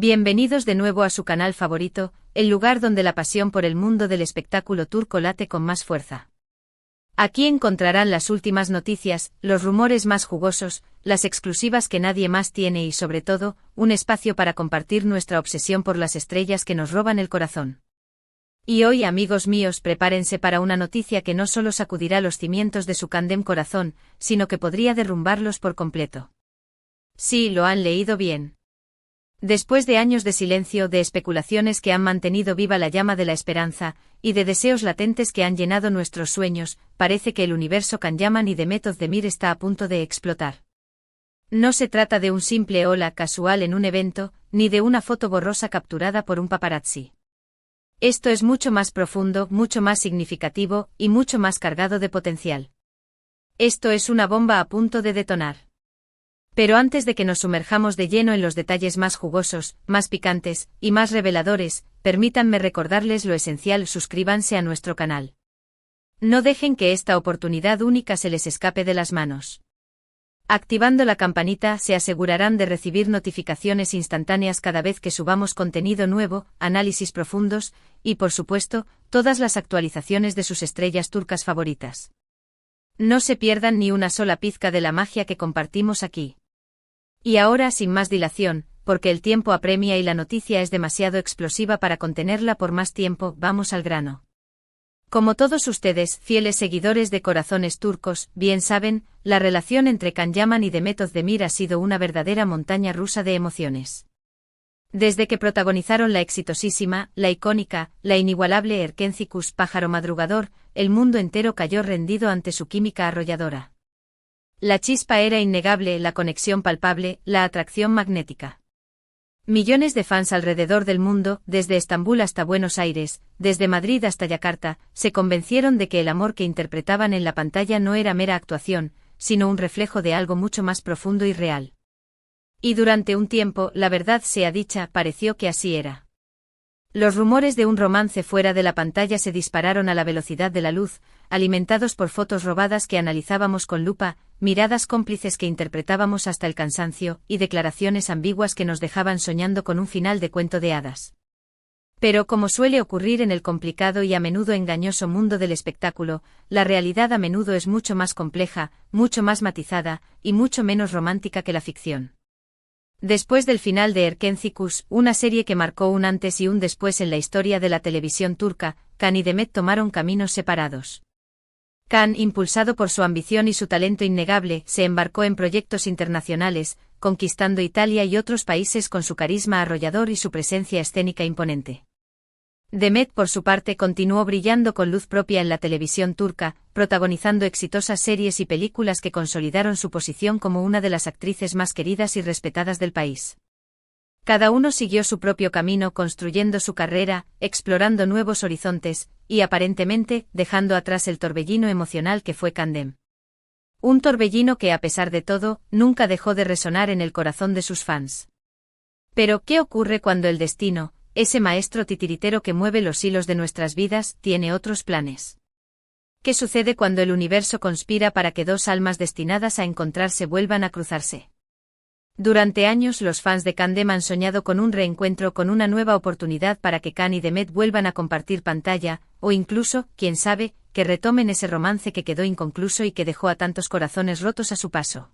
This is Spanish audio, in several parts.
Bienvenidos de nuevo a su canal favorito, el lugar donde la pasión por el mundo del espectáculo turco late con más fuerza. Aquí encontrarán las últimas noticias, los rumores más jugosos, las exclusivas que nadie más tiene y sobre todo, un espacio para compartir nuestra obsesión por las estrellas que nos roban el corazón. Y hoy, amigos míos, prepárense para una noticia que no solo sacudirá los cimientos de su candem corazón, sino que podría derrumbarlos por completo. Sí, lo han leído bien. Después de años de silencio, de especulaciones que han mantenido viva la llama de la esperanza, y de deseos latentes que han llenado nuestros sueños, parece que el universo Kanyaman y Demet Özdemir está a punto de explotar. No se trata de un simple hola casual en un evento, ni de una foto borrosa capturada por un paparazzi. Esto es mucho más profundo, mucho más significativo, y mucho más cargado de potencial. Esto es una bomba a punto de detonar. Pero antes de que nos sumerjamos de lleno en los detalles más jugosos, más picantes, y más reveladores, permítanme recordarles lo esencial: suscríbanse a nuestro canal. No dejen que esta oportunidad única se les escape de las manos. Activando la campanita se asegurarán de recibir notificaciones instantáneas cada vez que subamos contenido nuevo, análisis profundos, y por supuesto, todas las actualizaciones de sus estrellas turcas favoritas. No se pierdan ni una sola pizca de la magia que compartimos aquí. Y ahora, sin más dilación, porque el tiempo apremia y la noticia es demasiado explosiva para contenerla por más tiempo, vamos al grano. Como todos ustedes, fieles seguidores de Corazones Turcos, bien saben, la relación entre Kanyaman y Demet Özdemir ha sido una verdadera montaña rusa de emociones. Desde que protagonizaron la exitosísima, la icónica, la inigualable Erkencikus Pájaro Madrugador, el mundo entero cayó rendido ante su química arrolladora. La chispa era innegable, la conexión palpable, la atracción magnética. Millones de fans alrededor del mundo, desde Estambul hasta Buenos Aires, desde Madrid hasta Yakarta, se convencieron de que el amor que interpretaban en la pantalla no era mera actuación, sino un reflejo de algo mucho más profundo y real. Y durante un tiempo, la verdad sea dicha, pareció que así era. Los rumores de un romance fuera de la pantalla se dispararon a la velocidad de la luz, alimentados por fotos robadas que analizábamos con lupa, miradas cómplices que interpretábamos hasta el cansancio, y declaraciones ambiguas que nos dejaban soñando con un final de cuento de hadas. Pero como suele ocurrir en el complicado y a menudo engañoso mundo del espectáculo, la realidad a menudo es mucho más compleja, mucho más matizada, y mucho menos romántica que la ficción. Después del final de Erkencikus, una serie que marcó un antes y un después en la historia de la televisión turca, Kan y Demet tomaron caminos separados. Kan, impulsado por su ambición y su talento innegable, se embarcó en proyectos internacionales, conquistando Italia y otros países con su carisma arrollador y su presencia escénica imponente. Demet, por su parte, continuó brillando con luz propia en la televisión turca, protagonizando exitosas series y películas que consolidaron su posición como una de las actrices más queridas y respetadas del país. Cada uno siguió su propio camino, construyendo su carrera, explorando nuevos horizontes, y aparentemente, dejando atrás el torbellino emocional que fue Kandem. Un torbellino que, a pesar de todo, nunca dejó de resonar en el corazón de sus fans. Pero, ¿qué ocurre cuando el destino, ese maestro titiritero que mueve los hilos de nuestras vidas, tiene otros planes? ¿Qué sucede cuando el universo conspira para que dos almas destinadas a encontrarse vuelvan a cruzarse? Durante años los fans de Kandem han soñado con un reencuentro, con una nueva oportunidad para que Kan y Demet vuelvan a compartir pantalla, o incluso, quién sabe, que retomen ese romance que quedó inconcluso y que dejó a tantos corazones rotos a su paso.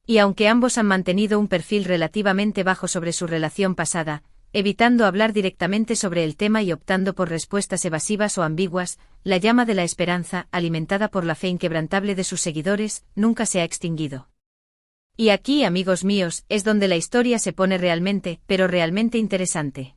Y aunque ambos han mantenido un perfil relativamente bajo sobre su relación pasada, evitando hablar directamente sobre el tema y optando por respuestas evasivas o ambiguas, la llama de la esperanza, alimentada por la fe inquebrantable de sus seguidores, nunca se ha extinguido. Y aquí, amigos míos, es donde la historia se pone realmente, pero realmente interesante.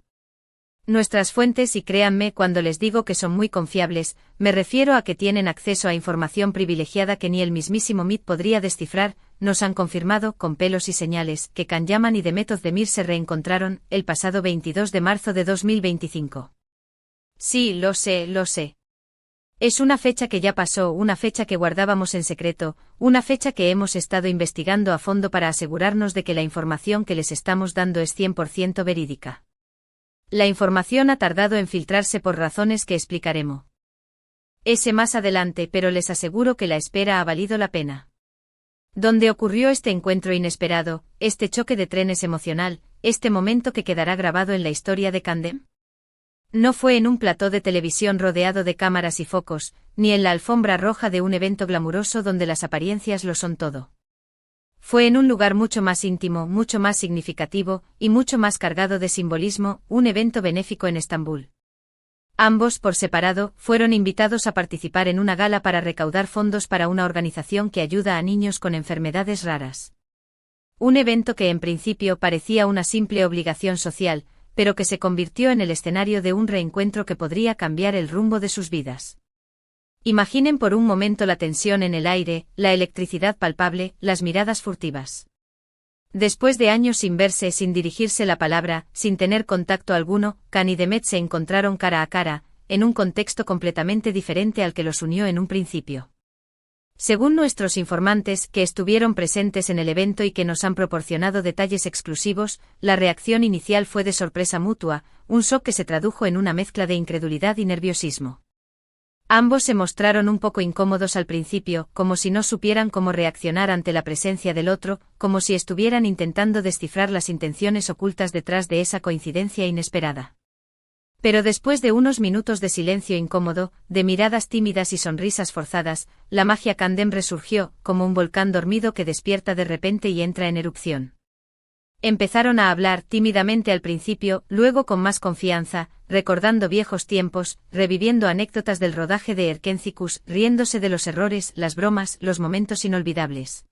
Nuestras fuentes, y créanme cuando les digo que son muy confiables, me refiero a que tienen acceso a información privilegiada que ni el mismísimo MIT podría descifrar, nos han confirmado, con pelos y señales, que Kanyaman y Demet Özdemir se reencontraron, el pasado 22 de marzo de 2025. Sí, lo sé, lo sé. Es una fecha que ya pasó, una fecha que guardábamos en secreto, una fecha que hemos estado investigando a fondo para asegurarnos de que la información que les estamos dando es 100% verídica. La información ha tardado en filtrarse por razones que explicaremos. Ese más adelante, pero les aseguro que la espera ha valido la pena. Donde ocurrió este encuentro inesperado, este choque de trenes emocional, este momento que quedará grabado en la historia de Candem. No fue en un plató de televisión rodeado de cámaras y focos, ni en la alfombra roja de un evento glamuroso donde las apariencias lo son todo. Fue en un lugar mucho más íntimo, mucho más significativo, y mucho más cargado de simbolismo, un evento benéfico en Estambul. Ambos, por separado, fueron invitados a participar en una gala para recaudar fondos para una organización que ayuda a niños con enfermedades raras. Un evento que en principio parecía una simple obligación social, pero que se convirtió en el escenario de un reencuentro que podría cambiar el rumbo de sus vidas. Imaginen por un momento la tensión en el aire, la electricidad palpable, las miradas furtivas. Después de años sin verse, sin dirigirse la palabra, sin tener contacto alguno, Can y Demet se encontraron cara a cara, en un contexto completamente diferente al que los unió en un principio. Según nuestros informantes, que estuvieron presentes en el evento y que nos han proporcionado detalles exclusivos, la reacción inicial fue de sorpresa mutua, un shock que se tradujo en una mezcla de incredulidad y nerviosismo. Ambos se mostraron un poco incómodos al principio, como si no supieran cómo reaccionar ante la presencia del otro, como si estuvieran intentando descifrar las intenciones ocultas detrás de esa coincidencia inesperada. Pero después de unos minutos de silencio incómodo, de miradas tímidas y sonrisas forzadas, la magia Candem resurgió, como un volcán dormido que despierta de repente y entra en erupción. Empezaron a hablar tímidamente al principio, luego con más confianza, recordando viejos tiempos, reviviendo anécdotas del rodaje de Erkénzicus, riéndose de los errores, las bromas, los momentos inolvidables.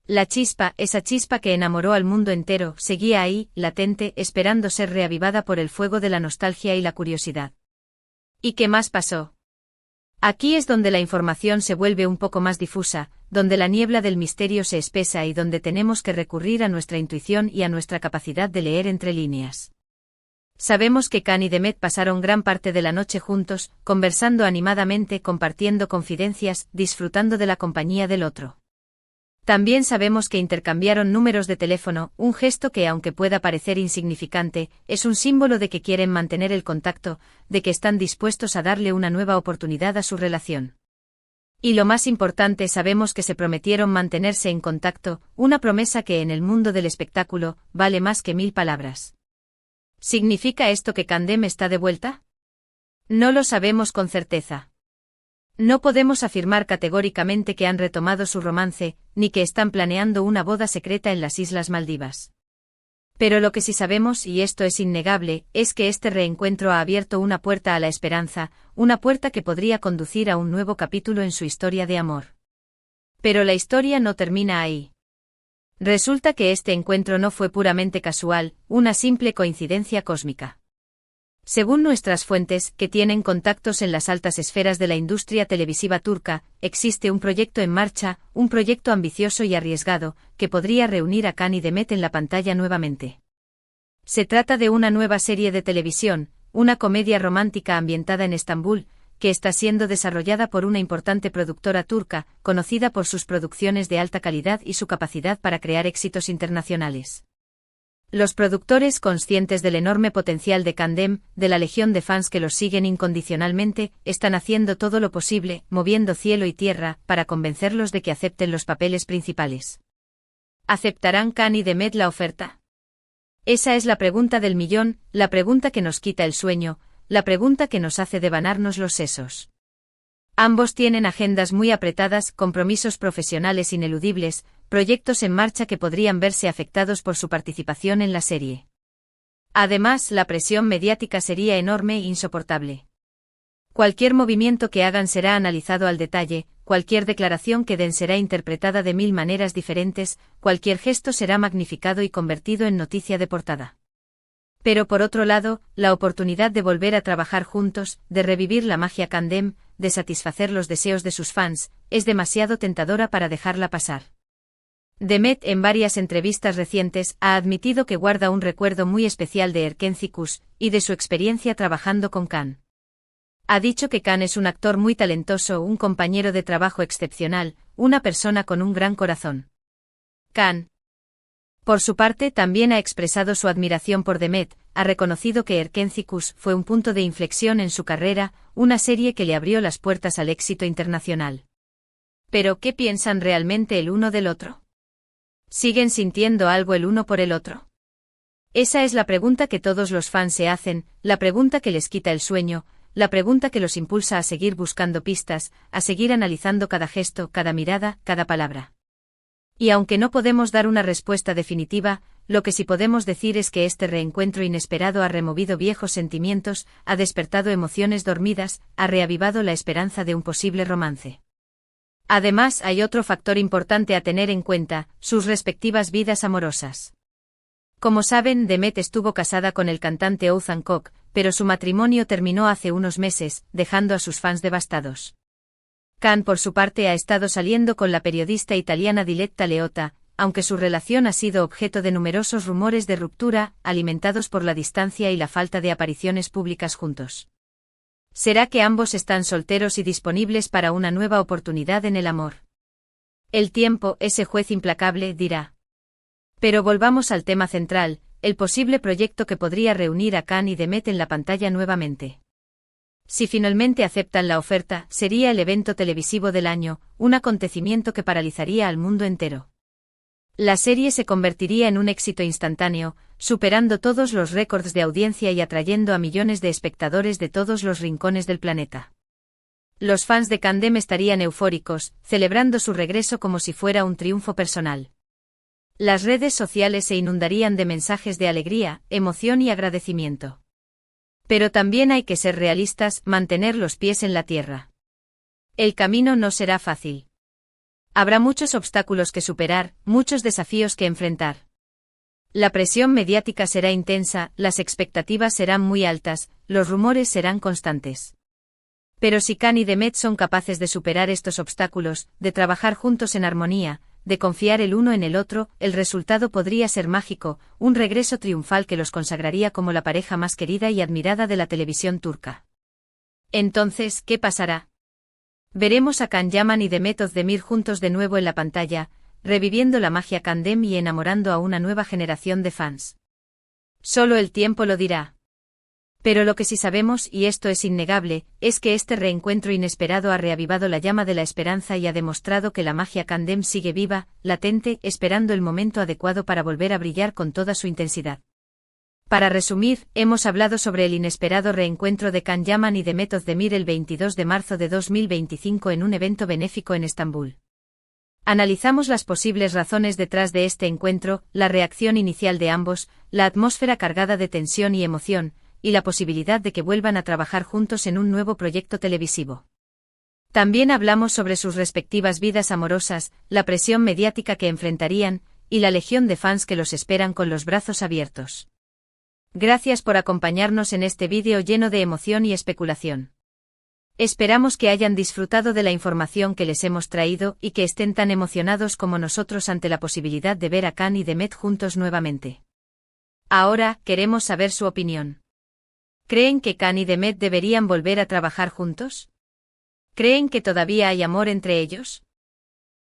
La chispa, esa chispa que enamoró al mundo entero, seguía ahí, latente, esperando ser reavivada por el fuego de la nostalgia y la curiosidad. ¿Y qué más pasó? Aquí es donde la información se vuelve un poco más difusa, donde la niebla del misterio se espesa y donde tenemos que recurrir a nuestra intuición y a nuestra capacidad de leer entre líneas. Sabemos que Can y Demet pasaron gran parte de la noche juntos, conversando animadamente, compartiendo confidencias, disfrutando de la compañía del otro. También sabemos que intercambiaron números de teléfono, un gesto que, aunque pueda parecer insignificante, es un símbolo de que quieren mantener el contacto, de que están dispuestos a darle una nueva oportunidad a su relación. Y lo más importante, sabemos que se prometieron mantenerse en contacto, una promesa que en el mundo del espectáculo vale más que 1000 palabras. ¿Significa esto que Candem está de vuelta? No lo sabemos con certeza. No podemos afirmar categóricamente que han retomado su romance, ni que están planeando una boda secreta en las Islas Maldivas. Pero lo que sí sabemos, y esto es innegable, es que este reencuentro ha abierto una puerta a la esperanza, una puerta que podría conducir a un nuevo capítulo en su historia de amor. Pero la historia no termina ahí. Resulta que este encuentro no fue puramente casual, una simple coincidencia cósmica. Según nuestras fuentes, que tienen contactos en las altas esferas de la industria televisiva turca, existe un proyecto en marcha, un proyecto ambicioso y arriesgado, que podría reunir a Can y Demet en la pantalla nuevamente. Se trata de una nueva serie de televisión, una comedia romántica ambientada en Estambul, que está siendo desarrollada por una importante productora turca, conocida por sus producciones de alta calidad y su capacidad para crear éxitos internacionales. Los productores, conscientes del enorme potencial de Candem, de la legión de fans que los siguen incondicionalmente, están haciendo todo lo posible, moviendo cielo y tierra, para convencerlos de que acepten los papeles principales. ¿Aceptarán Can y Demet la oferta? Esa es la pregunta del millón, la pregunta que nos quita el sueño, la pregunta que nos hace devanarnos los sesos. Ambos tienen agendas muy apretadas, compromisos profesionales ineludibles, proyectos en marcha que podrían verse afectados por su participación en la serie. Además, la presión mediática sería enorme e insoportable. Cualquier movimiento que hagan será analizado al detalle, cualquier declaración que den será interpretada de 1000 maneras diferentes, cualquier gesto será magnificado y convertido en noticia de portada. Pero por otro lado, la oportunidad de volver a trabajar juntos, de revivir la magia Candem, de satisfacer los deseos de sus fans, es demasiado tentadora para dejarla pasar. Demet, en varias entrevistas recientes, ha admitido que guarda un recuerdo muy especial de Erkénzicus, y de su experiencia trabajando con Can. Ha dicho que Can es un actor muy talentoso, un compañero de trabajo excepcional, una persona con un gran corazón. Can, por su parte, también ha expresado su admiración por Demet, ha reconocido que Erkénzicus fue un punto de inflexión en su carrera, una serie que le abrió las puertas al éxito internacional. Pero ¿qué piensan realmente el uno del otro? ¿Siguen sintiendo algo el uno por el otro? Esa es la pregunta que todos los fans se hacen, la pregunta que les quita el sueño, la pregunta que los impulsa a seguir buscando pistas, a seguir analizando cada gesto, cada mirada, cada palabra. Y aunque no podemos dar una respuesta definitiva, lo que sí podemos decir es que este reencuentro inesperado ha removido viejos sentimientos, ha despertado emociones dormidas, ha reavivado la esperanza de un posible romance. Además, hay otro factor importante a tener en cuenta, sus respectivas vidas amorosas. Como saben, Demet estuvo casada con el cantante Ouzhan Koc, pero su matrimonio terminó hace unos meses, dejando a sus fans devastados. Can, por su parte, ha estado saliendo con la periodista italiana Diletta Leotta, aunque su relación ha sido objeto de numerosos rumores de ruptura, alimentados por la distancia y la falta de apariciones públicas juntos. ¿Será que ambos están solteros y disponibles para una nueva oportunidad en el amor? El tiempo, ese juez implacable, dirá. Pero volvamos al tema central, el posible proyecto que podría reunir a Can y Demet en la pantalla nuevamente. Si finalmente aceptan la oferta, sería el evento televisivo del año, un acontecimiento que paralizaría al mundo entero. La serie se convertiría en un éxito instantáneo, superando todos los récords de audiencia y atrayendo a millones de espectadores de todos los rincones del planeta. Los fans de Candem estarían eufóricos, celebrando su regreso como si fuera un triunfo personal. Las redes sociales se inundarían de mensajes de alegría, emoción y agradecimiento. Pero también hay que ser realistas, mantener los pies en la tierra. El camino no será fácil. Habrá muchos obstáculos que superar, muchos desafíos que enfrentar. La presión mediática será intensa, las expectativas serán muy altas, los rumores serán constantes. Pero si Can y Demet son capaces de superar estos obstáculos, de trabajar juntos en armonía, de confiar el uno en el otro, el resultado podría ser mágico, un regreso triunfal que los consagraría como la pareja más querida y admirada de la televisión turca. Entonces, ¿qué pasará? Veremos a Can Yaman y Demet Özdemir juntos de nuevo en la pantalla, reviviendo la magia Candem y enamorando a una nueva generación de fans. Solo el tiempo lo dirá. Pero lo que sí sabemos, y esto es innegable, es que este reencuentro inesperado ha reavivado la llama de la esperanza y ha demostrado que la magia Candem sigue viva, latente, esperando el momento adecuado para volver a brillar con toda su intensidad. Para resumir, hemos hablado sobre el inesperado reencuentro de Can Yaman y Demet Özdemir el 22 de marzo de 2025 en un evento benéfico en Estambul. Analizamos las posibles razones detrás de este encuentro, la reacción inicial de ambos, la atmósfera cargada de tensión y emoción, y la posibilidad de que vuelvan a trabajar juntos en un nuevo proyecto televisivo. También hablamos sobre sus respectivas vidas amorosas, la presión mediática que enfrentarían, y la legión de fans que los esperan con los brazos abiertos. Gracias por acompañarnos en este vídeo lleno de emoción y especulación. Esperamos que hayan disfrutado de la información que les hemos traído y que estén tan emocionados como nosotros ante la posibilidad de ver a Can y Demet juntos nuevamente. Ahora, queremos saber su opinión. ¿Creen que Can y Demet deberían volver a trabajar juntos? ¿Creen que todavía hay amor entre ellos?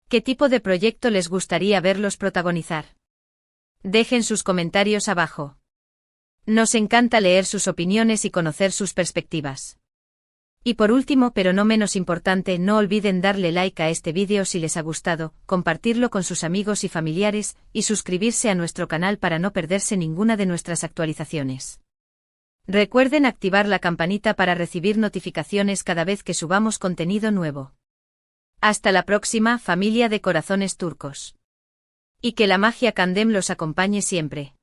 ¿Qué tipo de proyecto les gustaría verlos protagonizar? Dejen sus comentarios abajo. Nos encanta leer sus opiniones y conocer sus perspectivas. Y por último, pero no menos importante, no olviden darle like a este vídeo si les ha gustado, compartirlo con sus amigos y familiares, y suscribirse a nuestro canal para no perderse ninguna de nuestras actualizaciones. Recuerden activar la campanita para recibir notificaciones cada vez que subamos contenido nuevo. Hasta la próxima, familia de corazones turcos. Y que la magia Candem los acompañe siempre.